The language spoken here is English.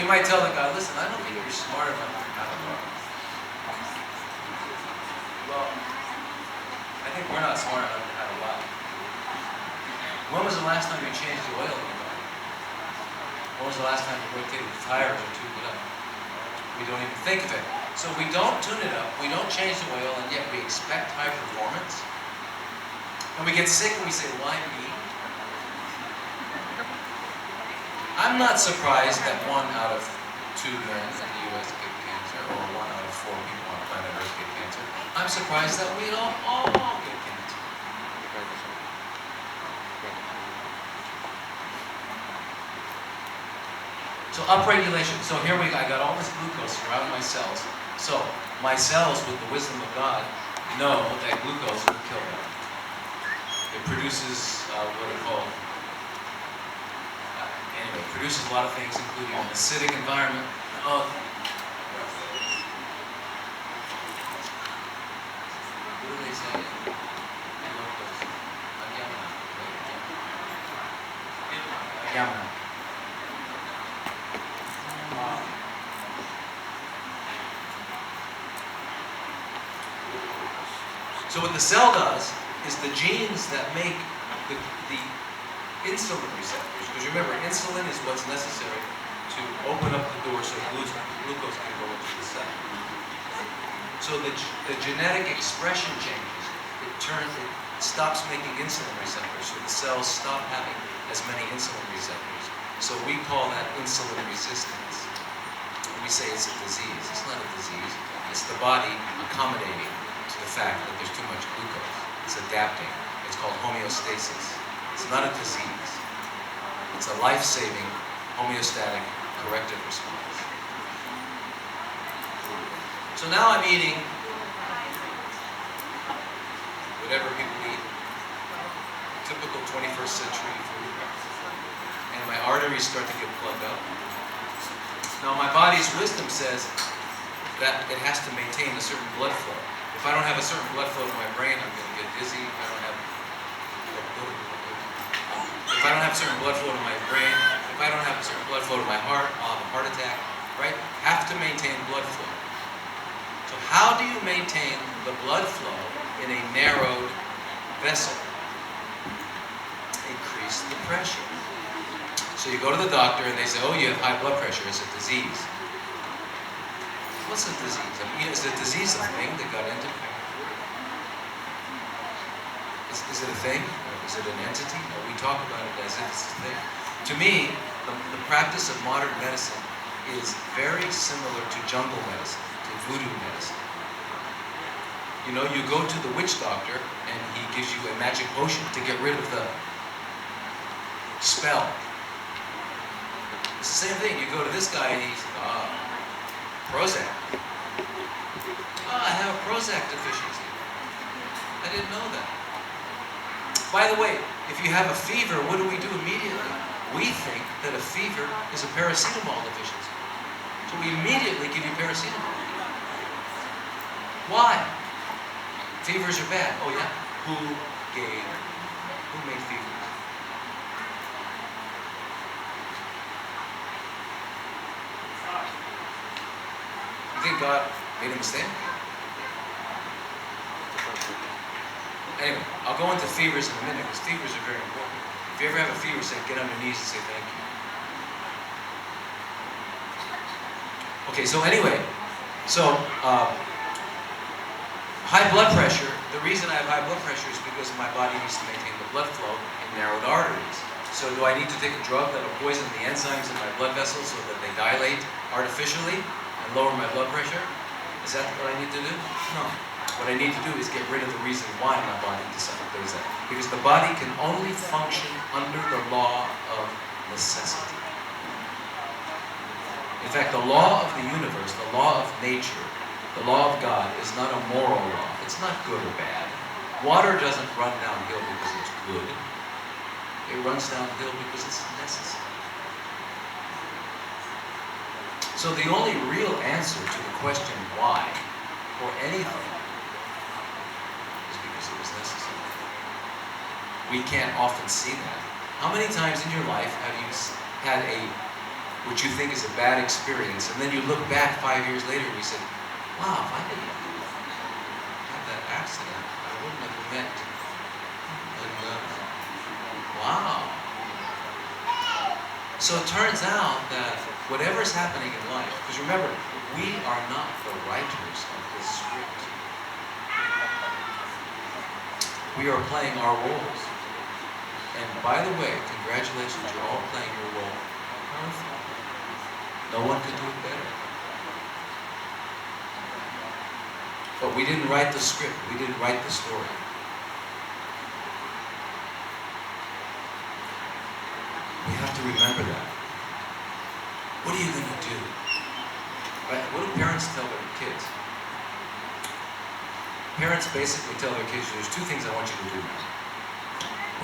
might tell the guy, listen, I don't think you're smart enough to have a car. Well, I think we're not smart enough to have a lot. When was the last time you changed the oil in your car? When was the last time you rotated the tires or tuned it up? We don't even think of it. So we don't tune it up, we don't change the oil, and yet we expect high performance. And we get sick and we say, why me? I'm not surprised that 1 out of 2 men in the U.S. get cancer, or 1 out of 4 people on planet Earth get cancer. I'm surprised that we don't all get cancer. So upregulation. So here I got all this glucose around my cells. So my cells, with the wisdom of God, know that glucose will kill them. It produces what are called, anyway, it produces a lot of things, including an acidic environment. What do they say? Gamma. So what the cell does is the genes that make the insulin receptors, because remember, insulin is what's necessary to open up the door so glucose can go into the cell. So the genetic expression changes. It stops making insulin receptors, so the cells stop having as many insulin receptors. So we call that insulin resistance. And we say it's a disease. It's not a disease. It's the body accommodating to the fact that there's too much glucose. It's adapting. It's called homeostasis. It's not a disease. It's a life-saving, homeostatic, corrective response. So now I'm eating whatever people eat, typical 21st century food, and my arteries start to get plugged up. Now my body's wisdom says that it has to maintain a certain blood flow. If I don't have a certain blood flow to my brain, I'm going to get dizzy. If I don't have a certain blood flow to my brain, if I don't have a certain blood flow to my heart, I'll have a heart attack, right? Have to maintain blood flow. So how do you maintain the blood flow in a narrowed vessel? Increase the pressure. So you go to the doctor and they say, oh, you have high blood pressure. It's a disease. What's a disease? I mean, is a disease a thing that got into? Is it a thing? Or is it an entity? Or we talk about it as if it's a thing. To me, the practice of modern medicine is very similar to jungle medicine, to voodoo medicine. You know, you go to the witch doctor and he gives you a magic potion to get rid of the spell. It's the same thing. You go to this guy and he's, Prozac. I have a Prozac deficiency. I didn't know that. By the way, if you have a fever, what do we do immediately? We think that a fever is a paracetamol deficiency. So we immediately give you paracetamol. Why? Fevers are bad. Oh yeah? Who made fevers? You think God made a mistake? Anyway, I'll go into fevers in a minute because fevers are very important. If you ever have a fever, say, get on your knees and say thank you. Okay, so anyway, high blood pressure, the reason I have high blood pressure is because my body needs to maintain the blood flow in narrowed arteries. So do I need to take a drug that will poison the enzymes in my blood vessels so that they dilate artificially and lower my blood pressure? Is that what I need to do? No. What I need to do is get rid of the reason why my body does that. Because the body can only function under the law of necessity. In fact, the law of the universe, the law of nature, the law of God is not a moral law. It's not good or bad. Water doesn't run downhill because it's good. It runs downhill because it's necessary. So the only real answer to the question why, for anything, is because it was necessary. We can't often see that. How many times in your life have you had a which you think is a bad experience, and then you look back 5 years later and you say, wow, if I didn't have that accident, I wouldn't have met. And, wow. So it turns out that whatever's happening in life, because remember, we are not the writers of this script. We are playing our roles. And by the way, congratulations, you're all playing your role. No one could do it better. But we didn't write the script. We didn't write the story. We have to remember that. What are you going to do? Right? What do parents tell their kids? Parents basically tell their kids, there's two things I want you to do now.